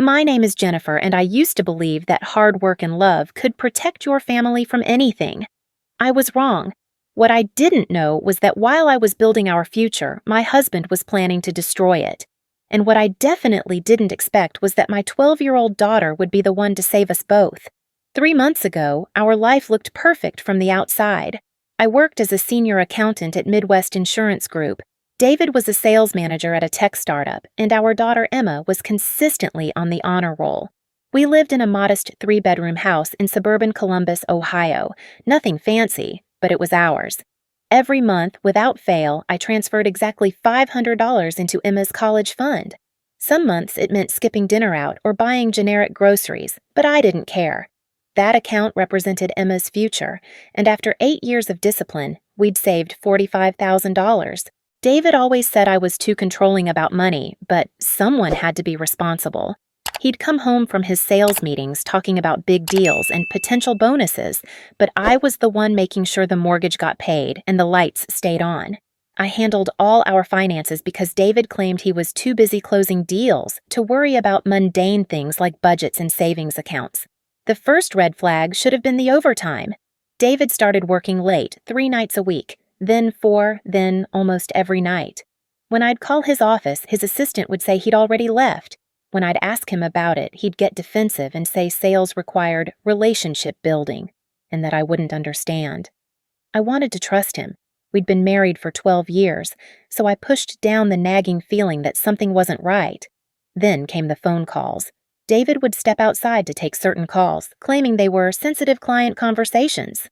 My name is Jennifer, and I used to believe that hard work and love could protect your family from anything. I was wrong. What I didn't know was that while I was building our future, my husband was planning to destroy it. And what I definitely didn't expect was that my 12-year-old daughter would be the one to save us both. 3 months ago, our life looked perfect from the outside. I worked as a senior accountant at Midwest Insurance Group. David was a sales manager at a tech startup, and our daughter Emma was consistently on the honor roll. We lived in a modest 3-bedroom house in suburban Columbus, Ohio. Nothing fancy, but it was ours. Every month, without fail, I transferred exactly $500 into Emma's college fund. Some months it meant skipping dinner out or buying generic groceries, but I didn't care. That account represented Emma's future, and after 8 years of discipline, we'd saved $45,000. David always said I was too controlling about money, but someone had to be responsible. He'd come home from his sales meetings talking about big deals and potential bonuses, but I was the one making sure the mortgage got paid and the lights stayed on. I handled all our finances because David claimed he was too busy closing deals to worry about mundane things like budgets and savings accounts. The first red flag should have been the overtime. David started working late, 3 nights a week. Then 4, then almost every night. When I'd call his office, his assistant would say he'd already left. When I'd ask him about it, he'd get defensive and say sales required relationship building, and that I wouldn't understand. I wanted to trust him. We'd been married for 12 years, so I pushed down the nagging feeling that something wasn't right. Then came the phone calls. David would step outside to take certain calls, claiming they were sensitive client conversations.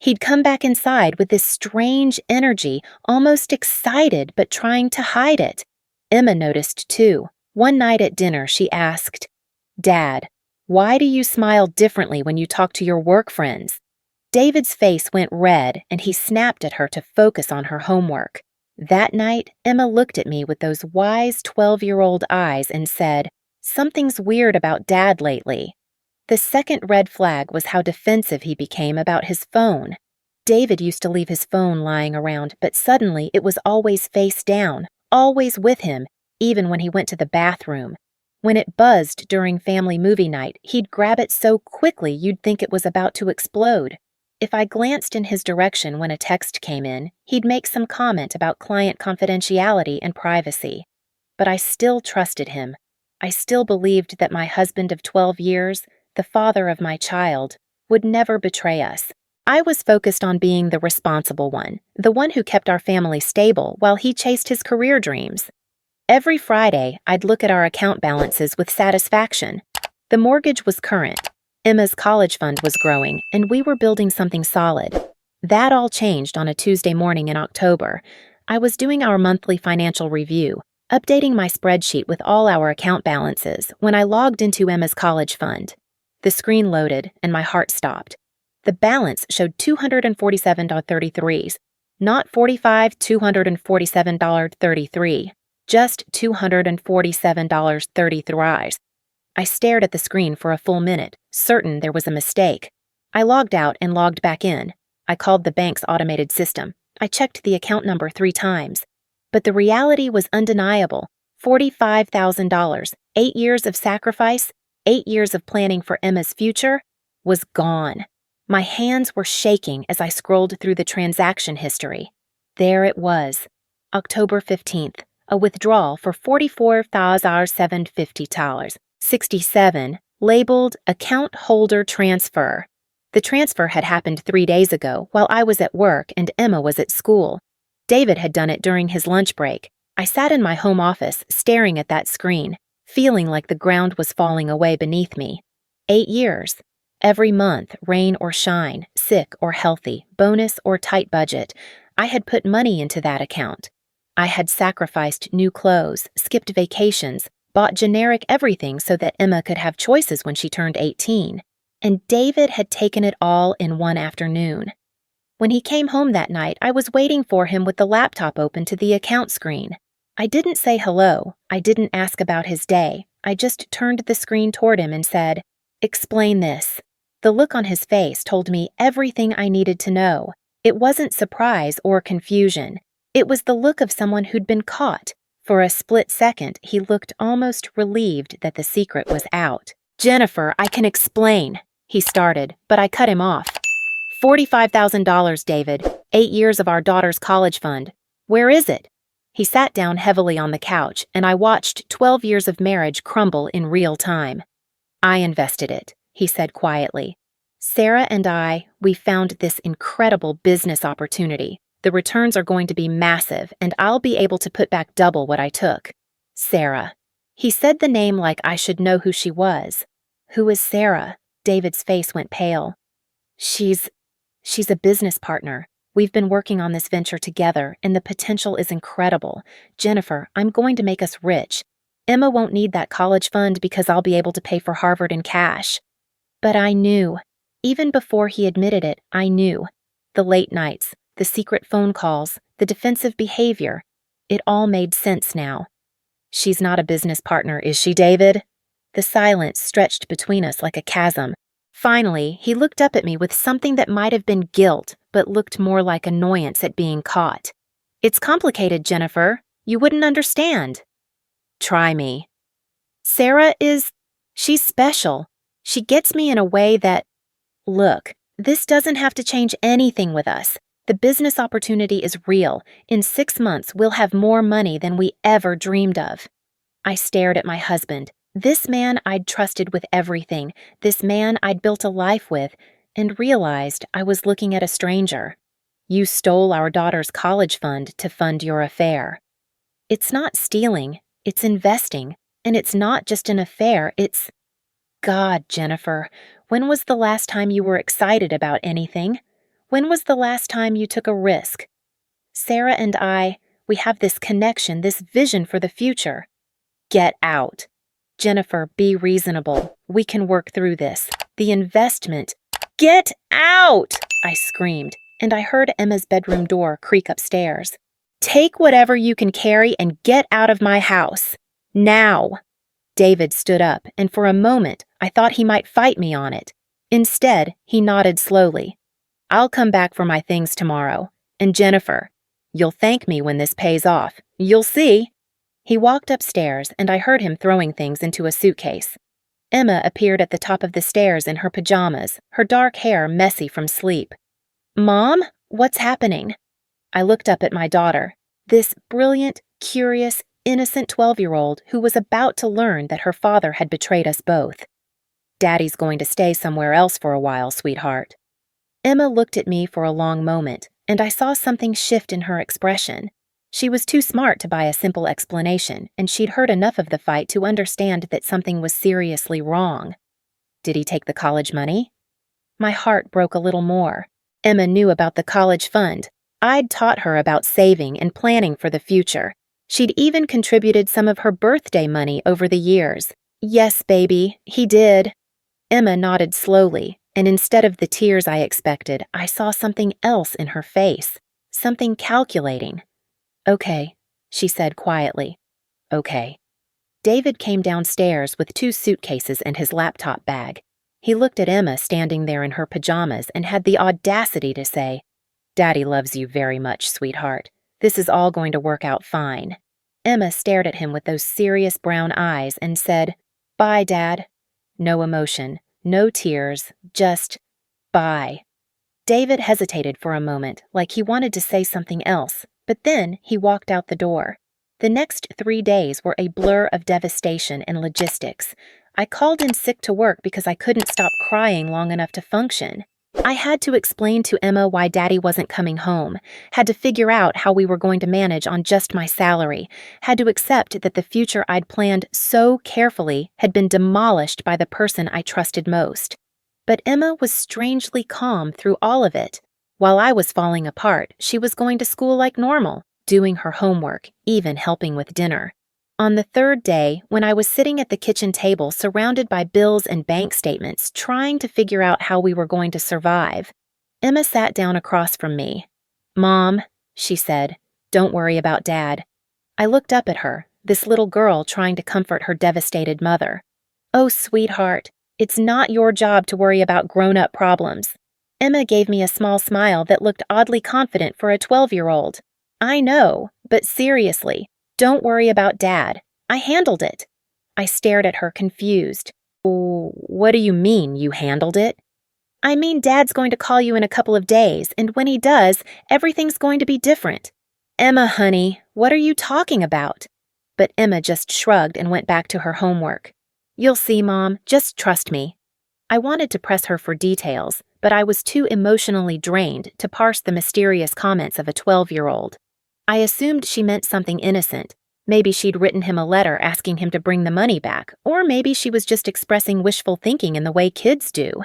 He'd come back inside with this strange energy, almost excited but trying to hide it. Emma noticed too. One night at dinner, she asked, "Dad, why do you smile differently when you talk to your work friends?" David's face went red, and he snapped at her to focus on her homework. That night, Emma looked at me with those wise 12-year-old eyes and said, "Something's weird about Dad lately." The second red flag was how defensive he became about his phone. David used to leave his phone lying around, but suddenly it was always face down, always with him, even when he went to the bathroom. When it buzzed during family movie night, he'd grab it so quickly you'd think it was about to explode. If I glanced in his direction when a text came in, he'd make some comment about client confidentiality and privacy. But I still trusted him. I still believed that my husband of 12 years, the father of my child, would never betray us. I was focused on being the responsible one, the one who kept our family stable while he chased his career dreams. Every Friday, I'd look at our account balances with satisfaction. The mortgage was current, Emma's college fund was growing, and we were building something solid. That all changed on a Tuesday morning in October. I was doing our monthly financial review, updating my spreadsheet with all our account balances when I logged into Emma's college fund. The screen loaded, and my heart stopped. The balance showed $247.33, not $247.33, just $247.33. I stared at the screen for a full minute, certain there was a mistake. I logged out and logged back in. I called the bank's automated system. I checked the account number 3 times. But the reality was undeniable. $45,000, 8 years of sacrifice, 8 years of planning for Emma's future, was gone. My hands were shaking as I scrolled through the transaction history. There it was, October 15th, a withdrawal for $44,750.67, labeled Account Holder Transfer. The transfer had happened 3 days ago while I was at work and Emma was at school. David had done it during his lunch break. I sat in my home office staring at that screen, feeling like the ground was falling away beneath me. 8 years. Every month, rain or shine, sick or healthy, bonus or tight budget, I had put money into that account. I had sacrificed new clothes, skipped vacations, bought generic everything so that Emma could have choices when she turned 18. And David had taken it all in one afternoon. When he came home that night, I was waiting for him with the laptop open to the account screen. I didn't say hello. I didn't ask about his day. I just turned the screen toward him and said, "Explain this." The look on his face told me everything I needed to know. It wasn't surprise or confusion. It was the look of someone who'd been caught, For a split second, he looked almost relieved that the secret was out. "Jennifer, I can explain," he started, but I cut him off. $45,000, David. 8 years of our daughter's college fund. Where is it? He sat down heavily on the couch, and I watched 12 years of marriage crumble in real time. "I invested it," he said quietly. "Sarah and we found this incredible business opportunity. The returns are going to be massive, and I'll be able to put back double what I took." "Sarah." He said the name like I should know who she was. "Who is Sarah?" David's face went pale. She's a business partner. We've been working on this venture together, and the potential is incredible. Jennifer, I'm going to make us rich. Emma won't need that college fund because I'll be able to pay for Harvard in cash." But I knew. Even before he admitted it, I knew. The late nights, the secret phone calls, the defensive behavior. It all made sense now. "She's not a business partner, is she, David?" The silence stretched between us like a chasm. Finally, he looked up at me with something that might have been guilt, but looked more like annoyance at being caught. "It's complicated, Jennifer. You wouldn't understand." "Try me." She's special. She gets me in a way that... Look, this doesn't have to change anything with us. The business opportunity is real. In 6 months, we'll have more money than we ever dreamed of. I stared at my husband. This man I'd trusted with everything, this man I'd built a life with, and realized I was looking at a stranger. "You stole our daughter's college fund to fund your affair." "It's not stealing, it's investing, and it's not just an affair, it's..." God, Jennifer, when was the last time you were excited about anything? When was the last time you took a risk? Sarah and we have this connection, this vision for the future. Get out. Jennifer, be reasonable. We can work through this. The investment. Get out! I screamed, and I heard Emma's bedroom door creak upstairs. Take whatever you can carry and get out of my house. Now! David stood up, and for a moment, I thought he might fight me on it. Instead, he nodded slowly. I'll come back for my things tomorrow. And Jennifer, you'll thank me when this pays off. You'll see. He walked upstairs, and I heard him throwing things into a suitcase. Emma appeared at the top of the stairs in her pajamas, her dark hair messy from sleep. Mom, what's happening? I looked up at my daughter, this brilliant, curious, innocent 12-year-old who was about to learn that her father had betrayed us both. Daddy's going to stay somewhere else for a while, sweetheart. Emma looked at me for a long moment, and I saw something shift in her expression. She was too smart to buy a simple explanation, and she'd heard enough of the fight to understand that something was seriously wrong. Did he take the college money? My heart broke a little more. Emma knew about the college fund. I'd taught her about saving and planning for the future. She'd even contributed some of her birthday money over the years. Yes, baby, he did. Emma nodded slowly, and instead of the tears I expected, I saw something else in her face, something calculating. Okay, she said quietly. Okay. David came downstairs with 2 suitcases and his laptop bag. He looked at Emma standing there in her pajamas and had the audacity to say, Daddy loves you very much, sweetheart. This is all going to work out fine. Emma stared at him with those serious brown eyes and said, Bye, Dad. No emotion, no tears, just, bye. David hesitated for a moment, like he wanted to say something else, but then he walked out the door. The next 3 days were a blur of devastation and logistics. I called in sick to work because I couldn't stop crying long enough to function. I had to explain to Emma why Daddy wasn't coming home, had to figure out how we were going to manage on just my salary, had to accept that the future I'd planned so carefully had been demolished by the person I trusted most. But Emma was strangely calm through all of it. While I was falling apart, she was going to school like normal, doing her homework, even helping with dinner. On the 3rd day, when I was sitting at the kitchen table surrounded by bills and bank statements, trying to figure out how we were going to survive, Emma sat down across from me. Mom, she said, don't worry about Dad. I looked up at her, this little girl trying to comfort her devastated mother. Oh, sweetheart, it's not your job to worry about grown-up problems. Emma gave me a small smile that looked oddly confident for a 12-year-old. I know, but seriously, Don't worry about Dad. I handled it. I stared at her, confused. What do you mean, you handled it? I mean, Dad's going to call you in a couple of days, and when he does, everything's going to be different. Emma, honey, what are you talking about? But Emma just shrugged and went back to her homework. You'll see, Mom. Just trust me. I wanted to press her for details, but I was too emotionally drained to parse the mysterious comments of a 12-year-old. I assumed she meant something innocent. Maybe she'd written him a letter asking him to bring the money back, or maybe she was just expressing wishful thinking in the way kids do.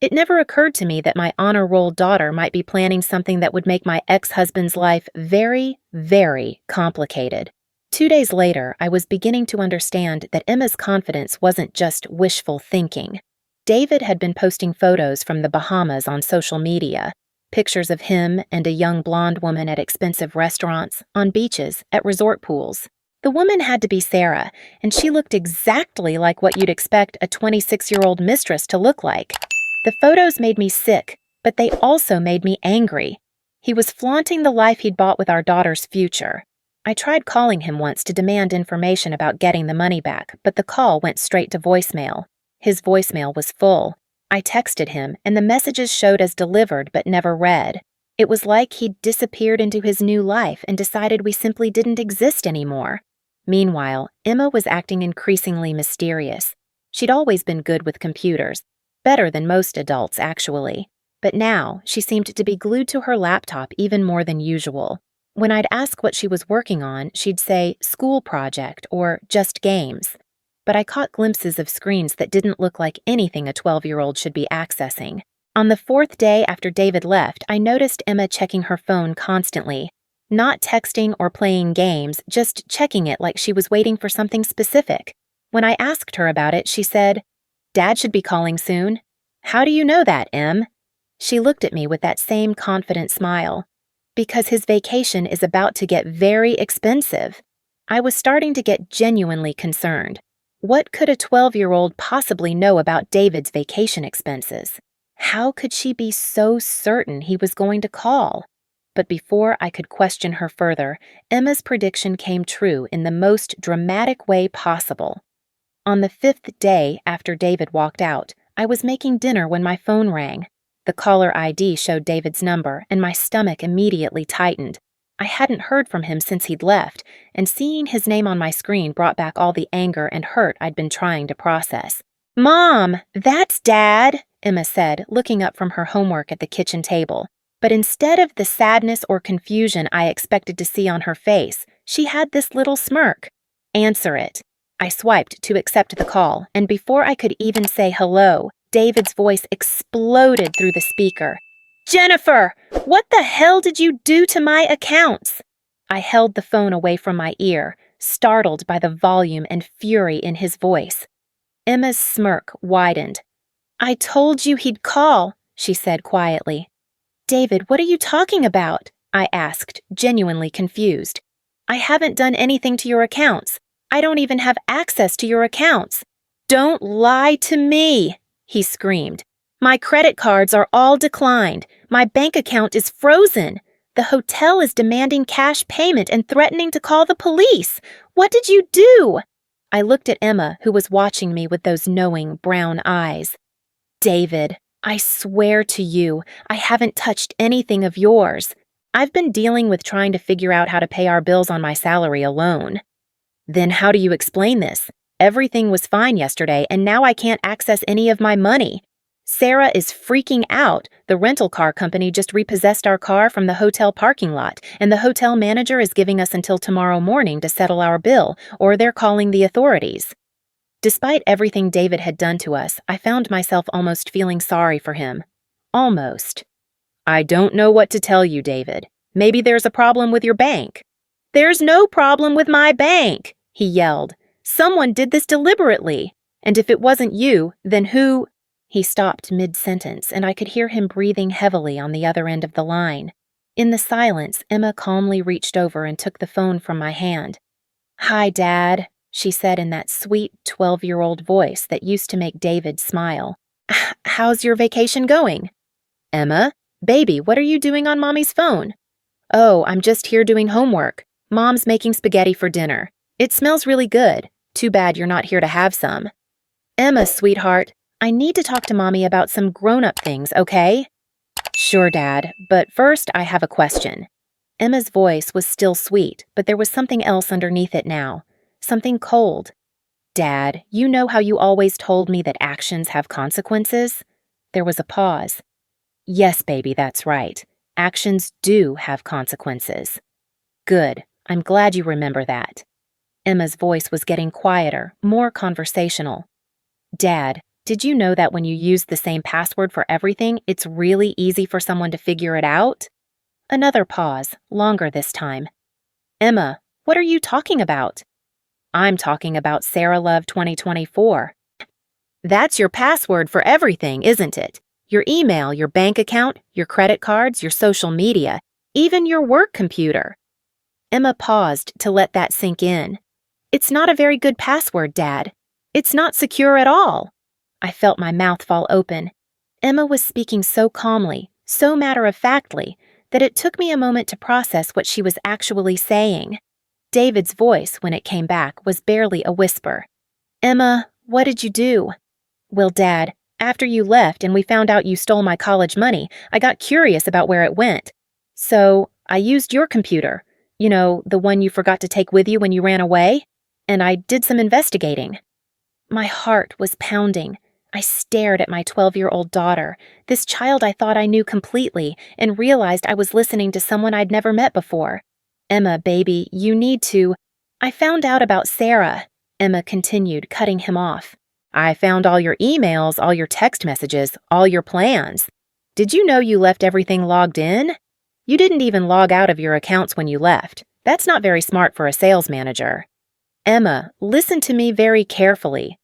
It never occurred to me that my honor roll daughter might be planning something that would make my ex-husband's life very, very complicated. 2 days later, I was beginning to understand that Emma's confidence wasn't just wishful thinking. David had been posting photos from the Bahamas on social media, pictures of him and a young blonde woman at expensive restaurants, on beaches, at resort pools. The woman had to be Sarah, and she looked exactly like what you'd expect a 26-year-old mistress to look like. The photos made me sick, but they also made me angry. He was flaunting the life he'd bought with our daughter's future. I tried calling him once to demand information about getting the money back, but the call went straight to voicemail. His voicemail was full. I texted him, and the messages showed as delivered but never read. It was like he'd disappeared into his new life and decided we simply didn't exist anymore. Meanwhile, Emma was acting increasingly mysterious. She'd always been good with computers, better than most adults, actually. But now, she seemed to be glued to her laptop even more than usual. When I'd ask what she was working on, she'd say, school project or just games. But I caught glimpses of screens that didn't look like anything a 12-year-old should be accessing. On the 4th day after David left, I noticed Emma checking her phone constantly. Not texting or playing games, just checking it like she was waiting for something specific. When I asked her about it, she said, Dad should be calling soon. How do you know that, Em? She looked at me with that same confident smile. Because his vacation is about to get very expensive. I was starting to get genuinely concerned. What could a 12-year-old possibly know about David's vacation expenses? How could she be so certain he was going to call? But before I could question her further, Emma's prediction came true in the most dramatic way possible. On the 5th day after David walked out, I was making dinner when my phone rang. The caller ID showed David's number, and my stomach immediately tightened. I hadn't heard from him since he'd left, and seeing his name on my screen brought back all the anger and hurt I'd been trying to process. Mom, that's Dad, Emma said, looking up from her homework at the kitchen table. But instead of the sadness or confusion I expected to see on her face, she had this little smirk. Answer it. I swiped to accept the call, and before I could even say hello, David's voice exploded through the speaker. Jennifer, what the hell did you do to my accounts? I held the phone away from my ear, startled by the volume and fury in his voice. Emma's smirk widened. I told you he'd call, she said quietly. David, what are you talking about? I asked, genuinely confused. I haven't done anything to your accounts. I don't even have access to your accounts. Don't lie to me, he screamed. My credit cards are all declined. My bank account is frozen. The hotel is demanding cash payment and threatening to call the police. What did you do? I looked at Emma, who was watching me with those knowing brown eyes. David, I swear to you, I haven't touched anything of yours. I've been dealing with trying to figure out how to pay our bills on my salary alone. Then how do you explain this? Everything was fine yesterday, and now I can't access any of my money. Sarah is freaking out. The rental car company just repossessed our car from the hotel parking lot, and the hotel manager is giving us until tomorrow morning to settle our bill, or they're calling the authorities. Despite everything David had done to us, I found myself almost feeling sorry for him. Almost. I don't know what to tell you, David. Maybe there's a problem with your bank. There's no problem with my bank, he yelled. Someone did this deliberately. And if it wasn't you, then who? He stopped mid-sentence, and I could hear him breathing heavily on the other end of the line. In the silence, Emma calmly reached over and took the phone from my hand. Hi, Dad, she said in that sweet 12-year-old voice that used to make David smile. How's your vacation going? Emma, baby, what are you doing on Mommy's phone? Oh, I'm just here doing homework. Mom's making spaghetti for dinner. It smells really good. Too bad you're not here to have some. Emma, sweetheart, I need to talk to Mommy about some grown-up things, okay? Sure, Dad, but first I have a question. Emma's voice was still sweet, but there was something else underneath it now. Something cold. Dad, you know how you always told me that actions have consequences? There was a pause. Yes, baby, that's right. Actions do have consequences. Good. I'm glad you remember that. Emma's voice was getting quieter, more conversational. Dad, did you know that when you use the same password for everything, it's really easy for someone to figure it out? Another pause, longer this time. Emma, what are you talking about? I'm talking about Sarah Love 2024. That's your password for everything, isn't it? Your email, your bank account, your credit cards, your social media, even your work computer. Emma paused to let that sink in. It's not a very good password, Dad. It's not secure at all. I felt my mouth fall open. Emma was speaking so calmly, so matter-of-factly, that it took me a moment to process what she was actually saying. David's voice, when it came back, was barely a whisper. Emma, what did you do? Well, Dad, after you left and we found out you stole my college money, I got curious about where it went. So, I used your computer. You know, the one you forgot to take with you when you ran away? And I did some investigating. My heart was pounding. I stared at my 12-year-old daughter, this child I thought I knew completely, and realized I was listening to someone I'd never met before. Emma, baby, you need to... I found out about Sarah, Emma continued, cutting him off. I found all your emails, all your text messages, all your plans. Did you know you left everything logged in? You didn't even log out of your accounts when you left. That's not very smart for a sales manager. Emma, listen to me very carefully.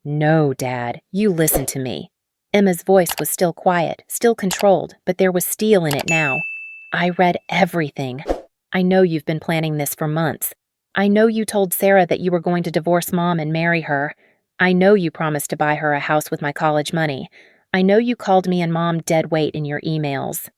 No, Dad, you listen to me. Emma's voice was still quiet, still controlled, but there was steel in it now. I read everything. I know you've been planning this for months. I know you told Sarah that you were going to divorce Mom and marry her. I know you promised to buy her a house with my college money. I know you called me and Mom dead weight in your emails.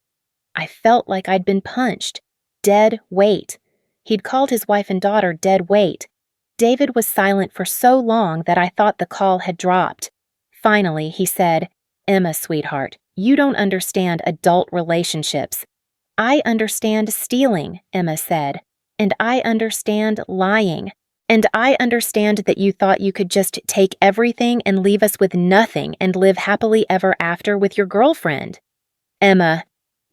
I felt like I'd been punched. Dead weight. He'd called his wife and daughter dead weight. David was silent for so long that I thought the call had dropped. Finally, he said, Emma, sweetheart, you don't understand adult relationships. I understand stealing, Emma said, and I understand lying. And I understand that you thought you could just take everything and leave us with nothing and live happily ever after with your girlfriend. Emma,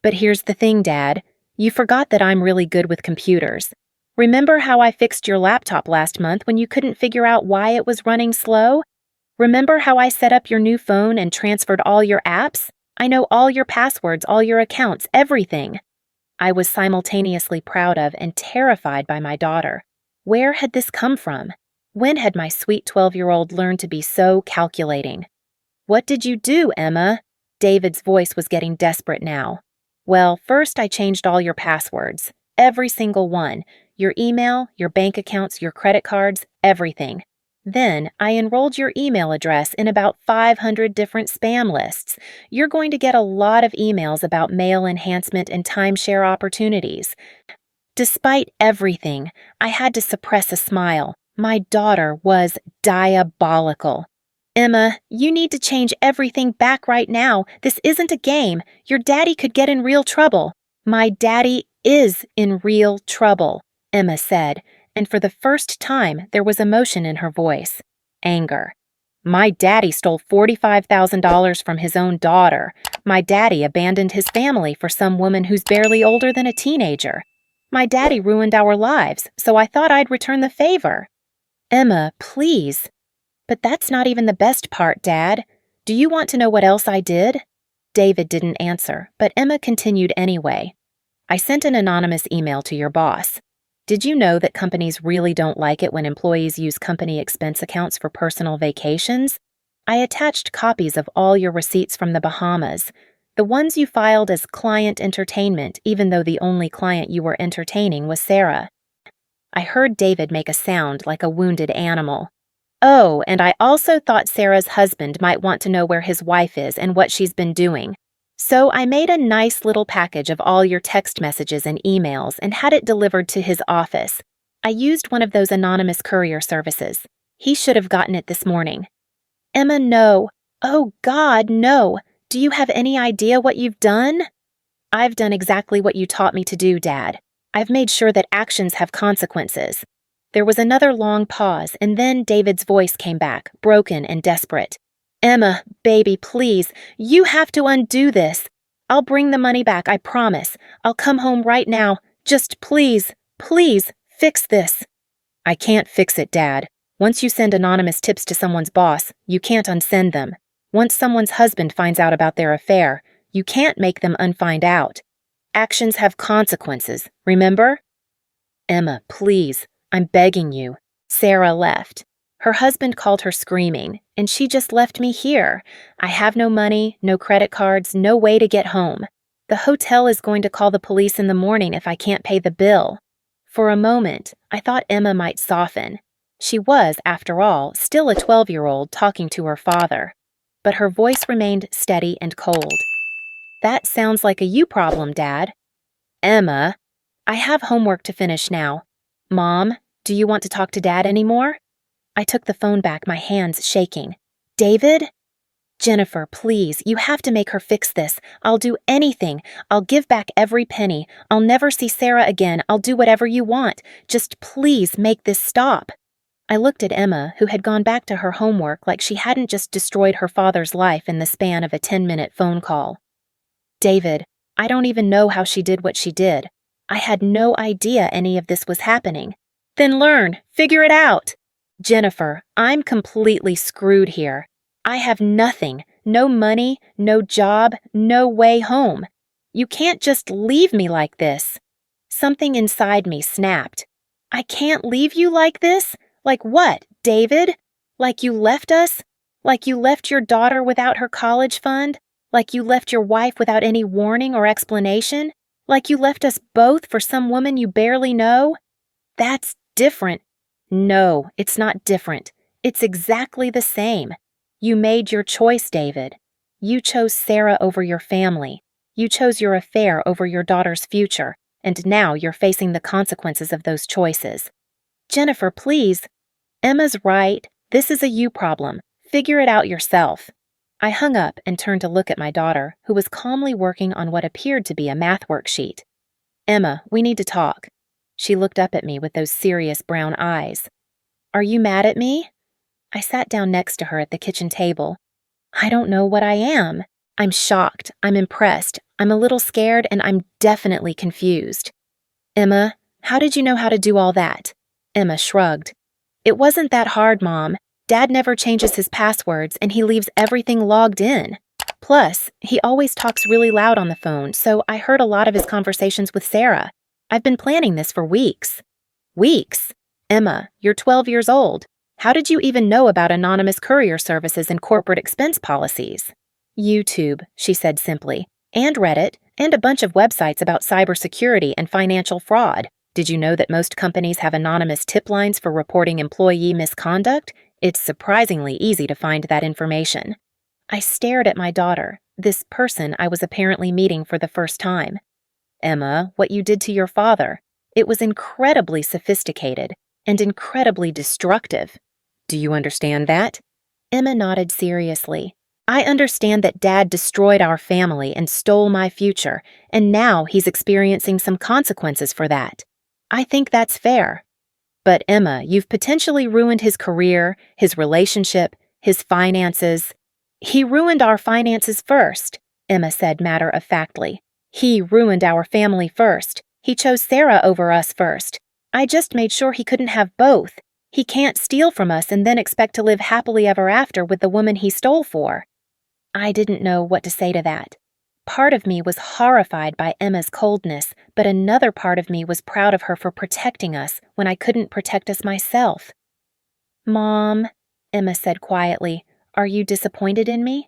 but here's the thing, Dad. You forgot that I'm really good with computers. Remember how I fixed your laptop last month when you couldn't figure out why it was running slow? Remember how I set up your new phone and transferred all your apps? I know all your passwords, all your accounts, everything. I was simultaneously proud of and terrified by my daughter. Where had this come from? When had my sweet 12-year-old learned to be so calculating? What did you do, Emma? David's voice was getting desperate now. Well, first I changed all your passwords. Every single one. Your email, your bank accounts, your credit cards, everything. Then I enrolled your email address in about 500 different spam lists. You're going to get a lot of emails about mail enhancement and timeshare opportunities. Despite everything, I had to suppress a smile. My daughter was diabolical. Emma, you need to change everything back right now. This isn't a game. Your daddy could get in real trouble. My daddy is in real trouble, Emma said, and for the first time there was emotion in her voice. Anger. My daddy stole $45,000 from his own daughter. My daddy abandoned his family for some woman who's barely older than a teenager. My daddy ruined our lives, so I thought I'd return the favor. Emma, please. But that's not even the best part, Dad. Do you want to know what else I did? David didn't answer, but Emma continued anyway. I sent an anonymous email to your boss. Did you know that companies really don't like it when employees use company expense accounts for personal vacations? I attached copies of all your receipts from the Bahamas, the ones you filed as client entertainment, even though the only client you were entertaining was Sarah. I heard David make a sound like a wounded animal. Oh, and I also thought Sarah's husband might want to know where his wife is and what she's been doing. So I made a nice little package of all your text messages and emails and had it delivered to his office. I used one of those anonymous courier services. He should have gotten it this morning. Emma, no. Oh, God, no. Do you have any idea what you've done? I've done exactly what you taught me to do, Dad. I've made sure that actions have consequences. There was another long pause, and then David's voice came back, broken and desperate. Emma, baby, please, you have to undo this. I'll bring the money back, I promise. I'll come home right now. Just please, please, fix this. I can't fix it, Dad. Once you send anonymous tips to someone's boss, you can't unsend them. Once someone's husband finds out about their affair, you can't make them unfind out. Actions have consequences, remember? Emma, please, I'm begging you. Sarah left. Her husband called her screaming, and she just left me here. I have no money, no credit cards, no way to get home. The hotel is going to call the police in the morning if I can't pay the bill. For a moment, I thought Emma might soften. She was, after all, still a 12-year-old talking to her father. But her voice remained steady and cold. That sounds like a you problem, Dad. Emma, I have homework to finish now. Mom, do you want to talk to Dad anymore? I took the phone back, my hands shaking. David? Jennifer, please, you have to make her fix this. I'll do anything. I'll give back every penny. I'll never see Sarah again. I'll do whatever you want. Just please make this stop. I looked at Emma, who had gone back to her homework like she hadn't just destroyed her father's life in the span of a 10-minute phone call. David, I don't even know how she did what she did. I had no idea any of this was happening. Then learn. Figure it out. Jennifer, I'm completely screwed here. I have nothing. No money, no job, no way home. You can't just leave me like this. Something inside me snapped. I can't leave you like this? Like what, David? Like you left us? Like you left your daughter without her college fund? Like you left your wife without any warning or explanation? Like you left us both for some woman you barely know? That's different. No, it's not different. It's exactly the same. You made your choice, David. You chose Sarah over your family. You chose your affair over your daughter's future, and now you're facing the consequences of those choices. Jennifer, please. Emma's right. This is a you problem. Figure it out yourself. I hung up and turned to look at my daughter, who was calmly working on what appeared to be a math worksheet. Emma, we need to talk. She looked up at me with those serious brown eyes. Are you mad at me? I sat down next to her at the kitchen table. I don't know what I am. I'm shocked. I'm impressed. I'm a little scared, and I'm definitely confused. Emma, how did you know how to do all that? Emma shrugged. It wasn't that hard, Mom. Dad never changes his passwords, and he leaves everything logged in. Plus, he always talks really loud on the phone, so I heard a lot of his conversations with Sarah. I've been planning this for weeks. Weeks? Emma, you're 12 years old. How did you even know about anonymous courier services and corporate expense policies? YouTube, she said simply, and Reddit, and a bunch of websites about cybersecurity and financial fraud. Did you know that most companies have anonymous tip lines for reporting employee misconduct? It's surprisingly easy to find that information. I stared at my daughter, this person I was apparently meeting for the first time. Emma, what you did to your father, it was incredibly sophisticated and incredibly destructive. Do you understand that? Emma nodded seriously. I understand that Dad destroyed our family and stole my future, and now he's experiencing some consequences for that. I think that's fair. But Emma, you've potentially ruined his career, his relationship, his finances. He ruined our finances first, Emma said matter-of-factly. He ruined our family first. He chose Sarah over us first. I just made sure he couldn't have both. He can't steal from us and then expect to live happily ever after with the woman he stole for. I didn't know what to say to that. Part of me was horrified by Emma's coldness, but another part of me was proud of her for protecting us when I couldn't protect us myself. Mom, Emma said quietly, are you disappointed in me?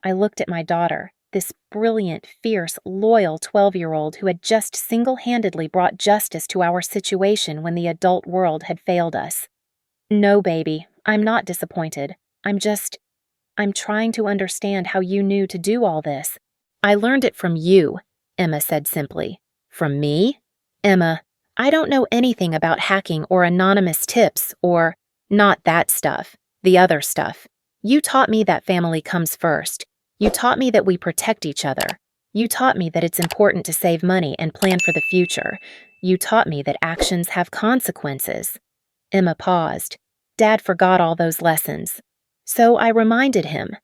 I looked at my daughter, this brilliant, fierce, loyal 12-year-old who had just single-handedly brought justice to our situation when the adult world had failed us. No, baby, I'm not disappointed. I'm trying to understand how you knew to do all this. I learned it from you, Emma said simply. From me? Emma, I don't know anything about hacking or anonymous tips or, not that stuff, the other stuff. You taught me that family comes first. You taught me that we protect each other. You taught me that it's important to save money and plan for the future. You taught me that actions have consequences. Emma paused. Dad forgot all those lessons. So I reminded him.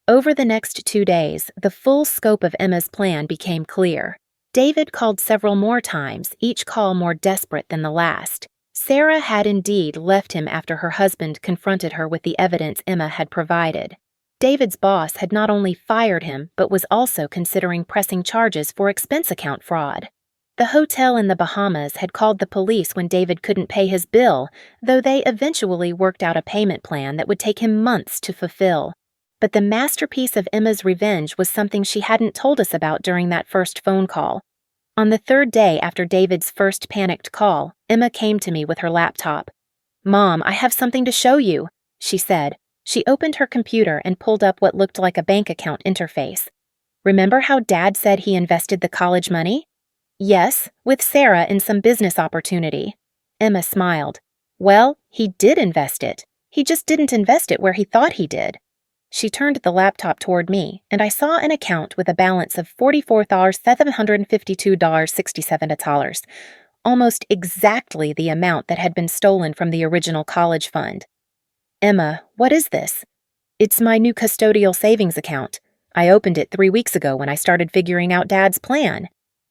Over the next 2 days, the full scope of Emma's plan became clear. David called several more times, each call more desperate than the last. Sarah had indeed left him after her husband confronted her with the evidence Emma had provided. David's boss had not only fired him, but was also considering pressing charges for expense account fraud. The hotel in the Bahamas had called the police when David couldn't pay his bill, though they eventually worked out a payment plan that would take him months to fulfill. But the masterpiece of Emma's revenge was something she hadn't told us about during that first phone call. On the third day after David's first panicked call, Emma came to me with her laptop. "Mom, I have something to show you," she said. She opened her computer and pulled up what looked like a bank account interface. "Remember how Dad said he invested the college money?" "Yes, with Sarah in some business opportunity." Emma smiled. "Well, he did invest it. He just didn't invest it where he thought he did." She turned the laptop toward me, and I saw an account with a balance of $44,752.67, almost exactly the amount that had been stolen from the original college fund. "Emma, what is this?" "It's my new custodial savings account. I opened it 3 weeks ago when I started figuring out Dad's plan."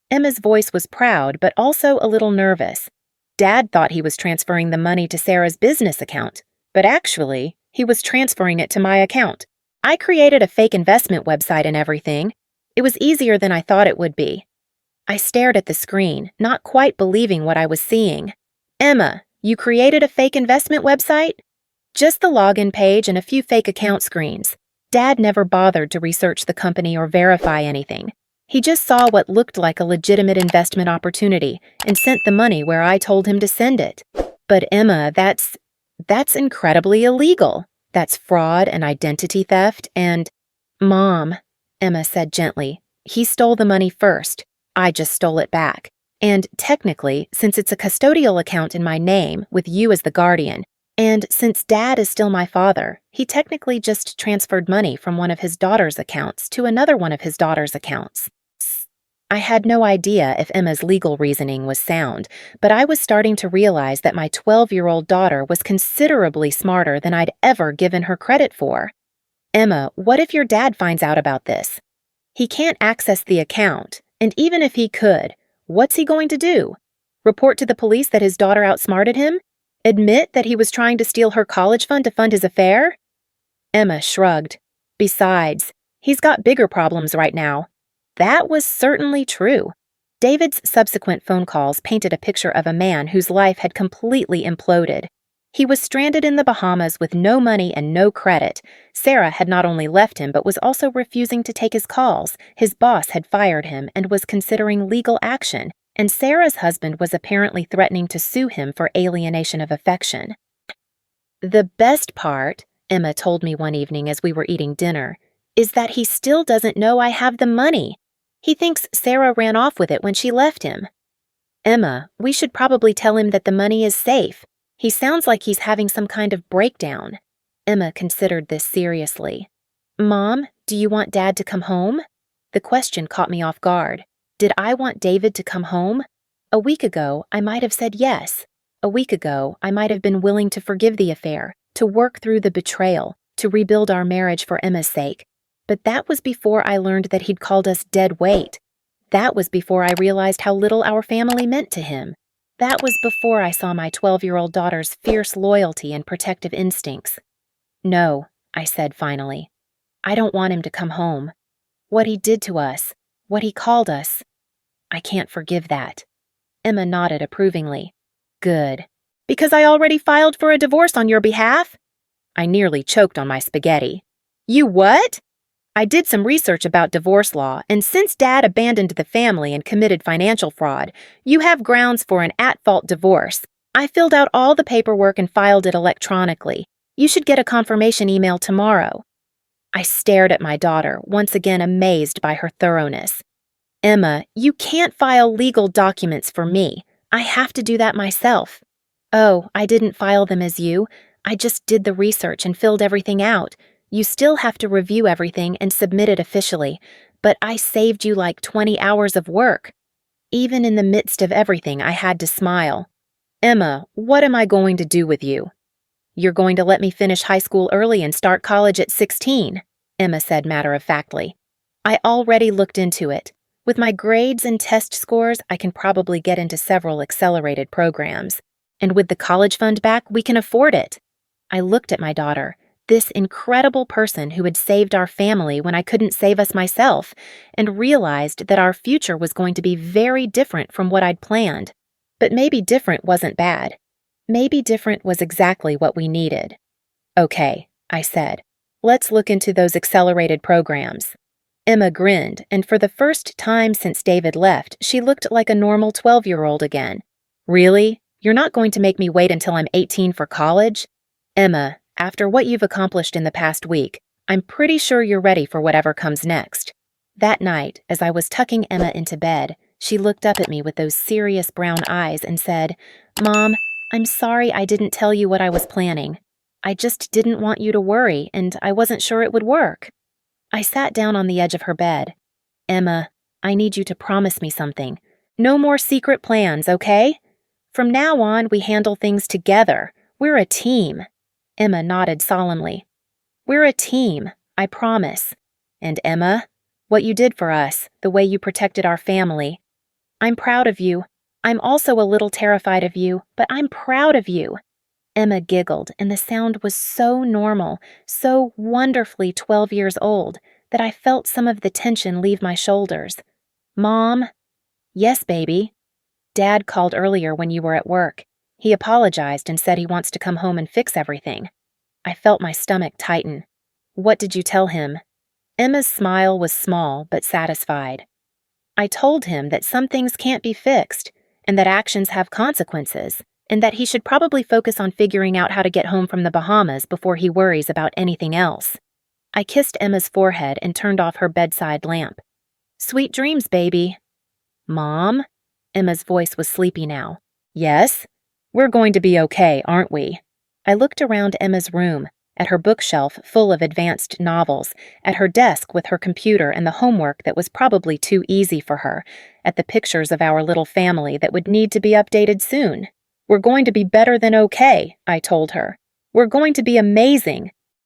Emma's voice was proud, but also a little nervous. "Dad thought he was transferring the money to Sarah's business account, but actually, he was transferring it to my account. I created a fake investment website and everything. It was easier than I thought it would be." I stared at the screen, not quite believing what I was seeing. "Emma, you created a fake investment website?" "Just the login page and a few fake account screens. Dad never bothered to research the company or verify anything. He just saw what looked like a legitimate investment opportunity and sent the money where I told him to send it." "But Emma, that's incredibly illegal. That's fraud and identity theft and—" "Mom," Emma said gently, "he stole the money first. I just stole it back. And technically, since it's a custodial account in my name, with you as the guardian, and since Dad is still my father, he technically just transferred money from one of his daughter's accounts to another one of his daughter's accounts." I had no idea if Emma's legal reasoning was sound, but I was starting to realize that my 12-year-old daughter was considerably smarter than I'd ever given her credit for. "Emma, what if your dad finds out about this?" "He can't access the account, and even if he could, what's he going to do? Report to the police that his daughter outsmarted him? Admit that he was trying to steal her college fund to fund his affair?" Emma shrugged. "Besides, he's got bigger problems right now." That was certainly true. David's subsequent phone calls painted a picture of a man whose life had completely imploded. He was stranded in the Bahamas with no money and no credit. Sarah had not only left him but was also refusing to take his calls. His boss had fired him and was considering legal action, and Sarah's husband was apparently threatening to sue him for alienation of affection. "The best part," Emma told me one evening as we were eating dinner, "is that he still doesn't know I have the money. He thinks Sarah ran off with it when she left him." "Emma, we should probably tell him that the money is safe. He sounds like he's having some kind of breakdown." Emma considered this seriously. "Mom, do you want Dad to come home?" The question caught me off guard. Did I want David to come home? A week ago, I might have said yes. A week ago, I might have been willing to forgive the affair, to work through the betrayal, to rebuild our marriage for Emma's sake. But that was before I learned that he'd called us dead weight. That was before I realized how little our family meant to him. That was before I saw my 12-year-old daughter's fierce loyalty and protective instincts. "No," I said finally. "I don't want him to come home. What he did to us, what he called us, I can't forgive that." Emma nodded approvingly. "Good. Because I already filed for a divorce on your behalf?" I nearly choked on my spaghetti. "You what?" "I did some research about divorce law, and since Dad abandoned the family and committed financial fraud, you have grounds for an at-fault divorce. I filled out all the paperwork and filed it electronically. You should get a confirmation email tomorrow." I stared at my daughter, once again amazed by her thoroughness. Emma, you can't file legal documents for me. I have to do that myself. Oh, I didn't file them as you. I just did the research and filled everything out. You still have to review everything and submit it officially, but I saved you like 20 hours of work. Even in the midst of everything, I had to smile. Emma, what am I going to do with you? You're going to let me finish high school early and start college at 16, Emma said matter-of-factly. I already looked into it. With my grades and test scores, I can probably get into several accelerated programs. And with the college fund back, we can afford it. I looked at my daughter, this incredible person who had saved our family when I couldn't save us myself, and realized that our future was going to be very different from what I'd planned. But maybe different wasn't bad. Maybe different was exactly what we needed. Okay, I said. Let's look into those accelerated programs. Emma grinned, and for the first time since David left, she looked like a normal 12-year-old again. Really? You're not going to make me wait until I'm 18 for college? Emma, after what you've accomplished in the past week, I'm pretty sure you're ready for whatever comes next. That night, as I was tucking Emma into bed, she looked up at me with those serious brown eyes and said, Mom, I'm sorry I didn't tell you what I was planning. I just didn't want you to worry, and I wasn't sure it would work. I sat down on the edge of her bed. Emma, I need you to promise me something. No more secret plans, okay? From now on, we handle things together. We're a team. Emma nodded solemnly. We're a team, I promise. And Emma, what you did for us, the way you protected our family. I'm proud of you. I'm also a little terrified of you, but I'm proud of you. Emma giggled, and the sound was so normal, so wonderfully 12 years old, that I felt some of the tension leave my shoulders. Mom? Yes, baby. Dad called earlier when you were at work. He apologized and said he wants to come home and fix everything. I felt my stomach tighten. What did you tell him? Emma's smile was small but satisfied. I told him that some things can't be fixed, and that actions have consequences, and that he should probably focus on figuring out how to get home from the Bahamas before he worries about anything else. I kissed Emma's forehead and turned off her bedside lamp. Sweet dreams, baby. Mom? Emma's voice was sleepy now. Yes? We're going to be okay, aren't we? I looked around Emma's room, at her bookshelf full of advanced novels, at her desk with her computer and the homework that was probably too easy for her, at the pictures of our little family that would need to be updated soon. We're going to be better than okay, I told her. We're going to be amazing.